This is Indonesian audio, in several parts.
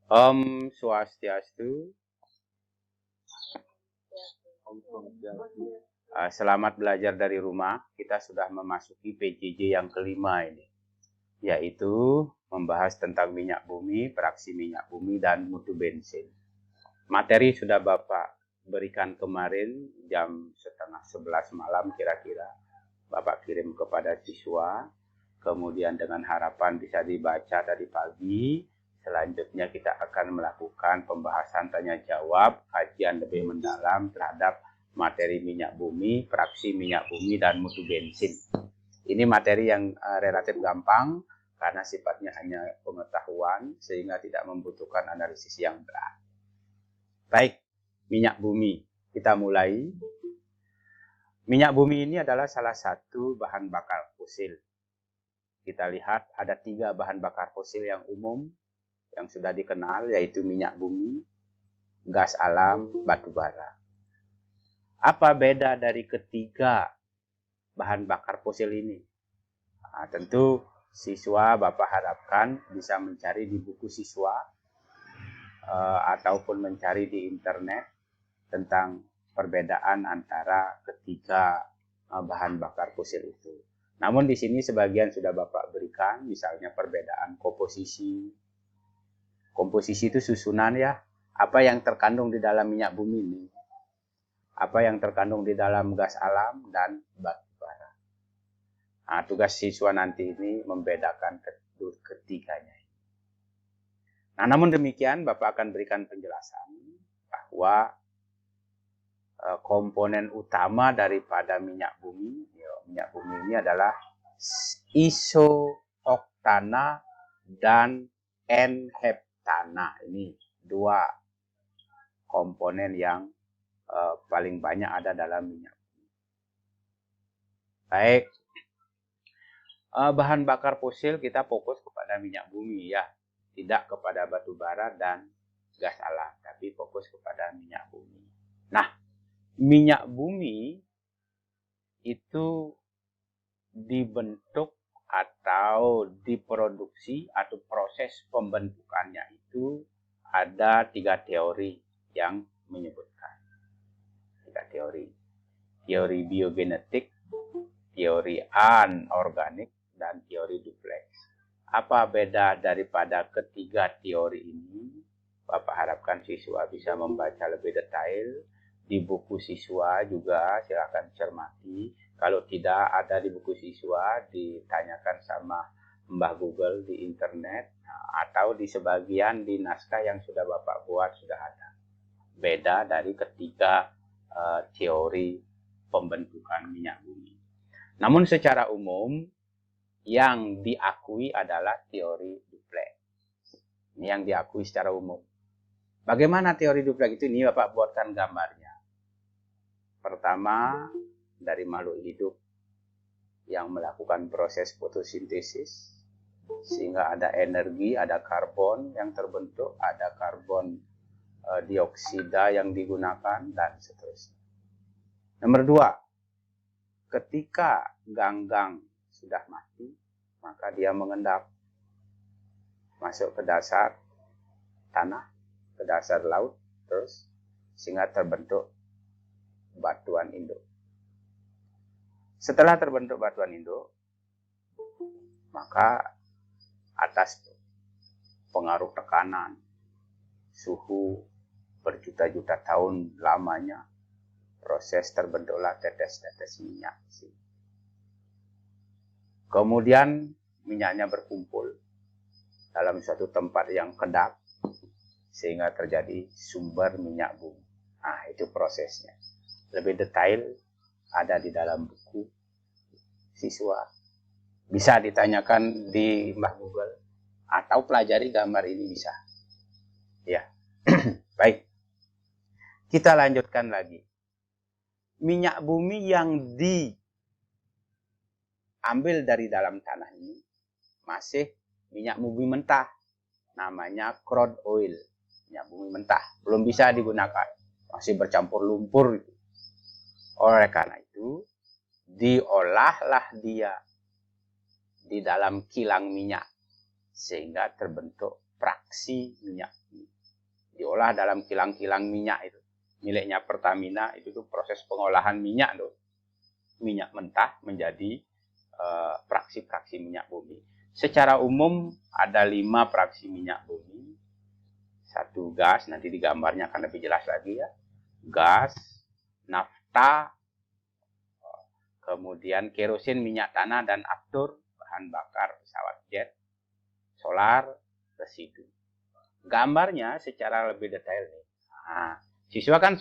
Om Swastiastu. Selamat belajar dari rumah. Kita sudah memasuki PJJ yang kelima ini, yaitu membahas tentang minyak bumi, fraksi minyak bumi, dan mutu bensin. Materi sudah Bapak berikan kemarin jam 10:30 malam kira-kira. Bapak kirim kepada siswa, kemudian dengan harapan bisa dibaca tadi pagi. Selanjutnya kita akan melakukan pembahasan tanya jawab, kajian lebih mendalam terhadap materi minyak bumi, fraksi minyak bumi, dan mutu bensin. Ini materi yang relatif gampang karena sifatnya hanya pengetahuan sehingga tidak membutuhkan analisis yang berat. Baik, minyak bumi. Kita mulai. Minyak bumi ini adalah salah satu bahan bakar fosil. Kita lihat ada 3 bahan bakar fosil yang umum yang sudah dikenal, yaitu minyak bumi, gas alam, batu bara. Apa beda dari ketiga bahan bakar fosil ini? Nah, tentu siswa Bapak harapkan bisa mencari di buku siswa ataupun mencari di internet tentang perbedaan antara ketiga bahan bakar fosil itu. Namun di sini sebagian sudah Bapak berikan, misalnya perbedaan komposisi. Komposisi itu susunan ya, apa yang terkandung di dalam minyak bumi ini, apa yang terkandung di dalam gas alam dan batu bara. Nah, tugas siswa nanti ini membedakan ketiganya. Nah, namun demikian Bapak akan berikan penjelasan bahwa komponen utama daripada minyak bumi ini adalah isooktana dan N-heptana. Ini 2 komponen yang paling banyak ada dalam minyak bumi. Baik, bahan bakar fosil kita fokus kepada minyak bumi ya, tidak kepada batu bara dan gas alam, tapi fokus kepada minyak bumi. Nah, minyak bumi itu dibentuk atau diproduksi atau proses pembentukannya itu ada 3 teori yang menyebutkan. 3 teori. Teori biogenetik, teori anorganik, dan teori duplex. Apa beda daripada ketiga teori ini? Bapak harapkan siswa bisa membaca lebih detail. Di buku siswa juga silakan cermati. Kalau tidak ada di buku siswa, ditanyakan sama Mbah Google di internet, atau di sebagian di naskah yang sudah Bapak buat sudah ada. Beda dari ketiga teori pembentukan minyak bumi. Namun secara umum yang diakui adalah teori duplex. Ini yang diakui secara umum. Bagaimana teori duplex itu? Ini Bapak buatkan gambarnya. Pertama, dari makhluk hidup yang melakukan proses fotosintesis, sehingga ada energi, ada karbon yang terbentuk, ada karbon dioksida yang digunakan, dan seterusnya. Nomor 2, ketika ganggang sudah mati, maka dia mengendap masuk ke dasar tanah, ke dasar laut, terus sehingga terbentuk batuan induk. Setelah terbentuk batuan induk, maka atas pengaruh tekanan, suhu berjuta-juta tahun lamanya, proses terbentuklah tetes-tetes minyak. Kemudian minyaknya berkumpul dalam suatu tempat yang kedap, sehingga terjadi sumber minyak bumi. Nah, itu prosesnya. Lebih detail ada di dalam buku siswa. Bisa ditanyakan di Mbah Google atau pelajari gambar ini bisa. Ya. Baik. Kita lanjutkan lagi. Minyak bumi yang diambil dari dalam tanah ini masih minyak bumi mentah. Namanya crude oil. Minyak bumi mentah. Belum bisa digunakan. Masih bercampur lumpur. Oleh karena itu, diolahlah dia di dalam kilang minyak sehingga terbentuk fraksi minyak bumi. diolah dalam kilang-kilang minyak itu. Miliknya Pertamina itu tuh proses pengolahan minyak tuh. Minyak mentah menjadi fraksi-fraksi minyak bumi. Secara umum ada 5 fraksi minyak bumi. 1 gas, nanti di gambarnya akan lebih jelas lagi ya. Gas, nafta, kemudian kerosin, minyak tanah, dan aftur, bahan bakar pesawat jet, solar, residu. Gambarnya secara lebih detail nih. Nah, siswa kan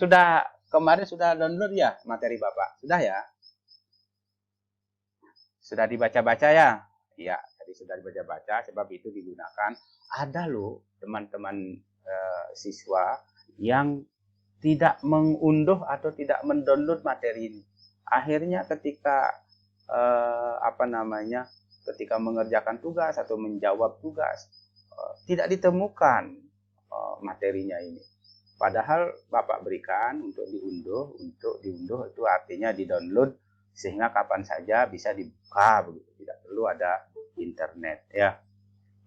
kemarin sudah download ya materi Bapak? Sudah ya? Sudah dibaca-baca ya? Iya, tadi sudah dibaca-baca, sebab itu digunakan. Ada loh teman-teman siswa yang tidak mengunduh atau tidak mendownload materi ini. Akhirnya ketika ketika mengerjakan tugas atau menjawab tugas, tidak ditemukan materinya ini. Padahal Bapak berikan untuk diunduh itu artinya di-download sehingga kapan saja bisa dibuka begitu, tidak perlu ada internet ya.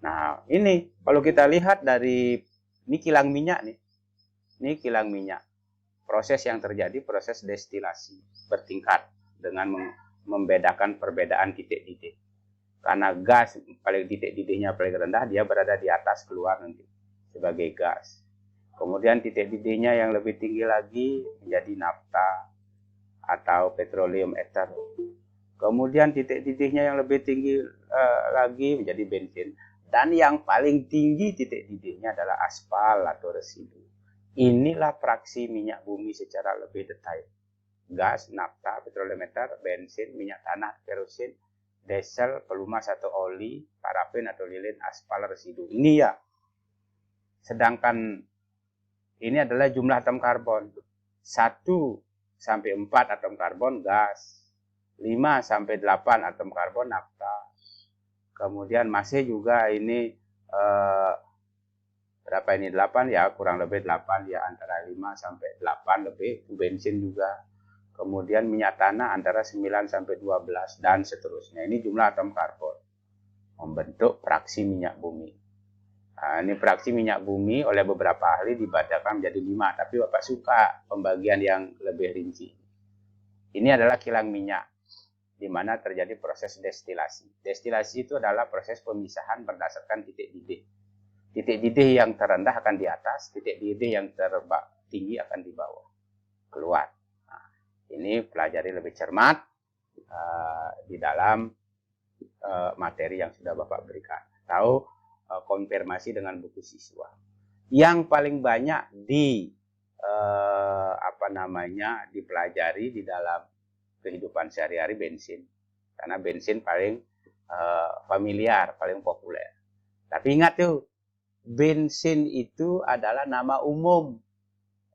Nah, ini kalau kita lihat dari ini kilang minyak nih. Ini kilang minyak. Proses yang terjadi proses destilasi bertingkat dengan membedakan perbedaan titik-titik. Karena gas paling titik-titiknya paling rendah, dia berada di atas keluar nanti sebagai gas. Kemudian titik didihnya yang lebih tinggi lagi menjadi nafta atau petroleum ether. Kemudian titik didihnya yang lebih tinggi lagi menjadi bensin. Dan yang paling tinggi titik didihnya adalah aspal atau residu. Inilah fraksi minyak bumi secara lebih detail. Gas, nafta, petroleum ether, bensin, minyak tanah, kerosin, diesel, pelumas atau oli, parafin atau lilin, aspal, residu. Ini ya. Sedangkan ini adalah jumlah atom karbon. 1 sampai 4 atom karbon gas. 5 sampai 8 atom karbon nafta. Kemudian masih juga ini berapa ini 8 ya, kurang lebih 8 ya, antara 5 sampai 8 lebih, bensin juga. Kemudian minyak tanah antara 9 sampai 12 dan seterusnya. Ini jumlah atom karbon membentuk fraksi minyak bumi. Nah, ini fraksi minyak bumi oleh beberapa ahli dibacakan menjadi 5, tapi Bapak suka pembagian yang lebih rinci. Ini adalah kilang minyak, di mana terjadi proses destilasi. Destilasi itu adalah proses pemisahan berdasarkan titik didih. Titik didih yang terendah akan di atas, titik didih yang tinggi akan di bawah, keluar. Nah, ini pelajari lebih cermat di dalam materi yang sudah Bapak berikan. Tahu konfirmasi dengan buku siswa. Yang paling banyak dipelajari di dalam kehidupan sehari-hari bensin. Karena bensin paling familiar, paling populer. Tapi ingat tuh, bensin itu adalah nama umum.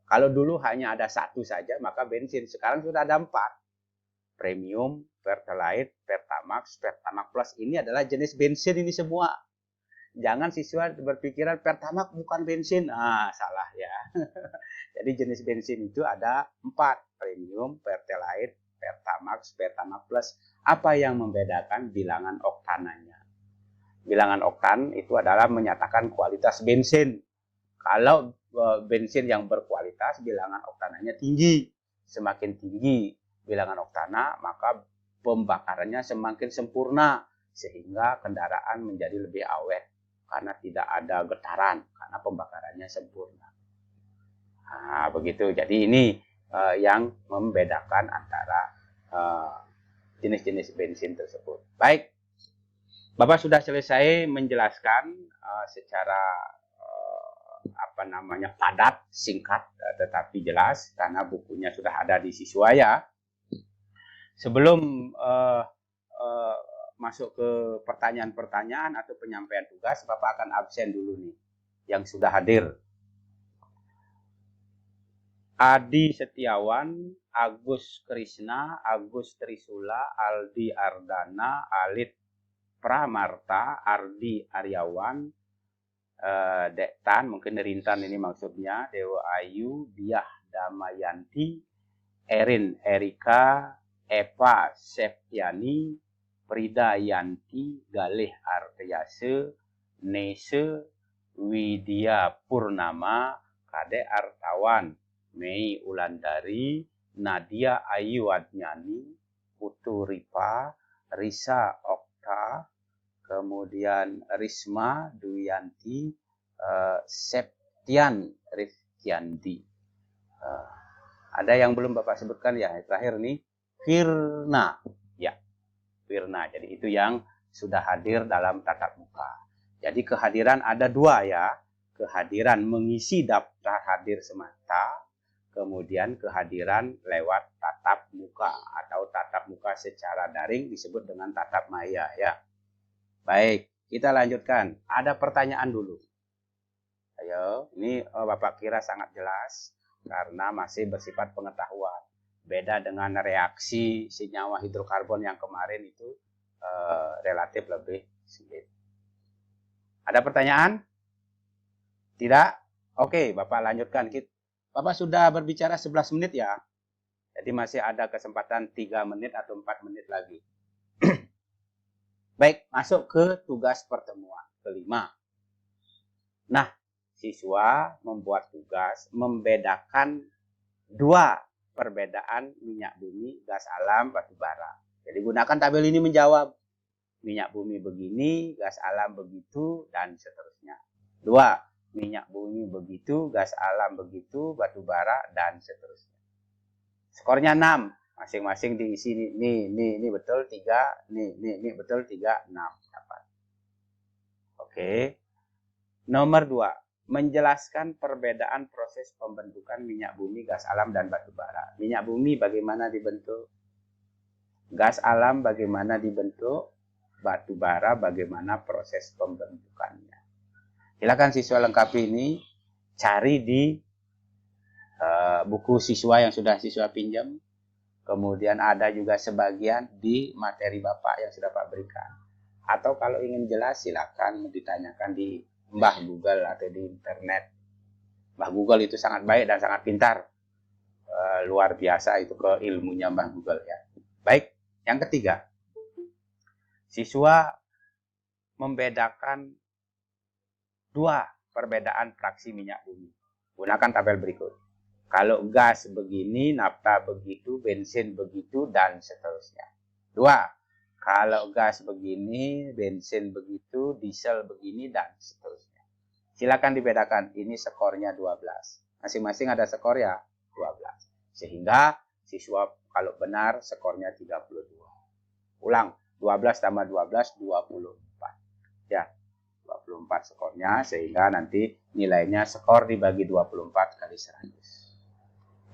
Kalau dulu hanya ada 1 saja, maka bensin. Sekarang sudah ada 4. Premium, Pertalite, Pertamax, Pertamax Plus. Ini adalah jenis bensin ini semua. Jangan siswa berpikiran Pertamax bukan bensin. Salah ya. Jadi jenis bensin itu ada 4. Premium, Pertalite, Pertamax, Pertamax Plus. Apa yang membedakan bilangan oktananya? Bilangan oktan itu adalah menyatakan kualitas bensin. Kalau bensin yang berkualitas, bilangan oktananya tinggi. Semakin tinggi bilangan oktana, maka pembakarannya semakin sempurna. Sehingga kendaraan menjadi lebih awet. Karena tidak ada getaran, karena pembakarannya sempurna. Nah, begitu. Jadi ini yang membedakan antara jenis-jenis bensin tersebut. Baik, Bapak sudah selesai menjelaskan secara padat, singkat, tetapi jelas karena bukunya sudah ada di siswa ya. Sebelum masuk ke pertanyaan-pertanyaan atau penyampaian tugas, Bapak akan absen dulu nih yang sudah hadir. Adi Setiawan, Agus Krisna, Agus Trisula, Aldi Ardana, Alit Pramarta, Ardi Aryawan, Dektan, mungkin Rintan ini maksudnya, Dewa Ayu, Diah Damayanti, Erin Erika, Eva Septiani, Frida Yanti, Galih Artayase, Nese, Widya Purnama, Kade Artawan, Mei Ulandari, Nadia Ayu Adnyani, Putu Ripa, Risa Okta, kemudian Risma Duyanti, Septian Rifkiandi. Ada yang belum Bapak sebutkan ya, terakhir nih, Firna. Ya, Firna. Jadi itu yang sudah hadir dalam tatap muka. Jadi kehadiran ada dua ya, kehadiran mengisi daftar hadir semata, kemudian kehadiran lewat tatap muka atau tatap muka secara daring disebut dengan tatap maya ya. Baik, kita lanjutkan. Ada pertanyaan dulu. Ayo, ini Bapak kira sangat jelas karena masih bersifat pengetahuan. Beda dengan reaksi senyawa hidrokarbon yang kemarin itu relatif lebih sulit. Ada pertanyaan? Tidak? Oke, Bapak lanjutkan. Bapak sudah berbicara 11 menit ya. Jadi masih ada kesempatan 3 menit atau 4 menit lagi. Baik, masuk ke tugas pertemuan kelima. Nah, siswa membuat tugas membedakan dua perbedaan minyak bumi, gas alam, batu bara. Jadi gunakan tabel ini menjawab. Minyak bumi begini, gas alam begitu, dan seterusnya. 2. Minyak bumi begitu, gas alam begitu, batu bara, dan seterusnya. Skornya 6. Masing-masing diisi ini betul 3, ini betul 3, 6 dapat. Oke. Nomor 2. Menjelaskan perbedaan proses pembentukan minyak bumi, gas alam, dan batu bara. Minyak bumi bagaimana dibentuk? Gas alam bagaimana dibentuk? Batu bara bagaimana proses pembentukannya? Silakan siswa lengkapi ini, cari di buku siswa yang sudah siswa pinjam. Kemudian ada juga sebagian di materi Bapak yang sudah Pak berikan. Atau kalau ingin jelas silakan ditanyakan di Mbah Google atau di internet. Mbah Google itu sangat baik dan sangat pintar. Luar biasa itu ke ilmunya Mbah Google ya. Baik, yang ketiga. Siswa membedakan dua perbedaan fraksi minyak bumi. Gunakan tabel berikut. Kalau gas begini, nafta begitu, bensin begitu, dan seterusnya. 2. Kalau gas begini, bensin begitu, diesel begini, dan seterusnya. Silakan dibedakan. Ini skornya 12. Masing-masing ada skor ya, 12. Sehingga siswa kalau benar skornya 32. Ulang. 12 tambah 12, 24. Ya, 24 skornya, sehingga nanti nilainya skor dibagi 24 kali 100.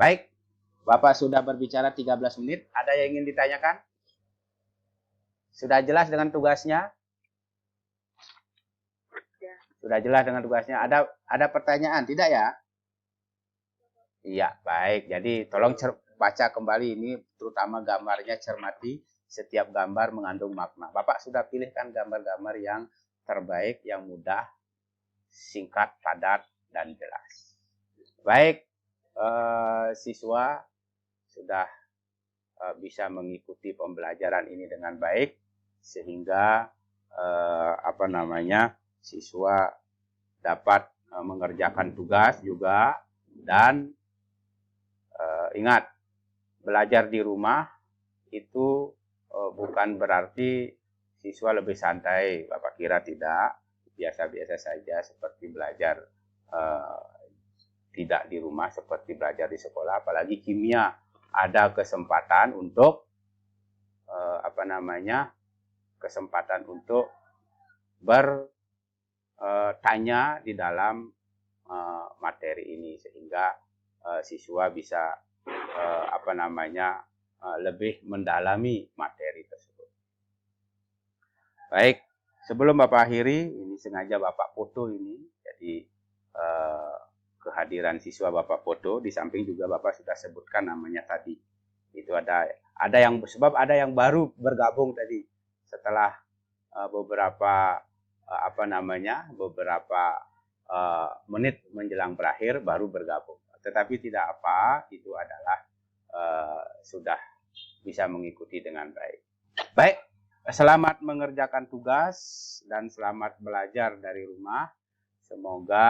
Baik, Bapak sudah berbicara 13 menit. Ada yang ingin ditanyakan? Sudah jelas dengan tugasnya? Sudah jelas dengan tugasnya. Ada pertanyaan, tidak ya? Iya, baik. Jadi tolong baca kembali ini, terutama gambarnya, cermati. Setiap gambar mengandung makna. Bapak sudah pilihkan gambar-gambar yang terbaik, yang mudah, singkat, padat, dan jelas. Baik, siswa sudah bisa mengikuti pembelajaran ini dengan baik, sehingga siswa dapat mengerjakan tugas juga, dan ingat, belajar di rumah itu bukan berarti siswa lebih santai. Bapak kira tidak, biasa-biasa saja seperti belajar tidak di rumah, seperti belajar di sekolah. Apalagi kimia, ada kesempatan untuk kesempatan untuk bertanya di dalam materi ini, sehingga siswa bisa lebih mendalami materi tersebut. Baik, sebelum Bapak akhiri, ini sengaja Bapak foto ini, jadi kehadiran siswa Bapak foto, di samping juga Bapak sudah sebutkan namanya tadi. Itu ada yang sebab ada yang baru bergabung tadi setelah beberapa menit menjelang berakhir baru bergabung. Tetapi tidak apa, itu adalah sudah bisa mengikuti dengan baik. Baik, selamat mengerjakan tugas dan selamat belajar dari rumah. Semoga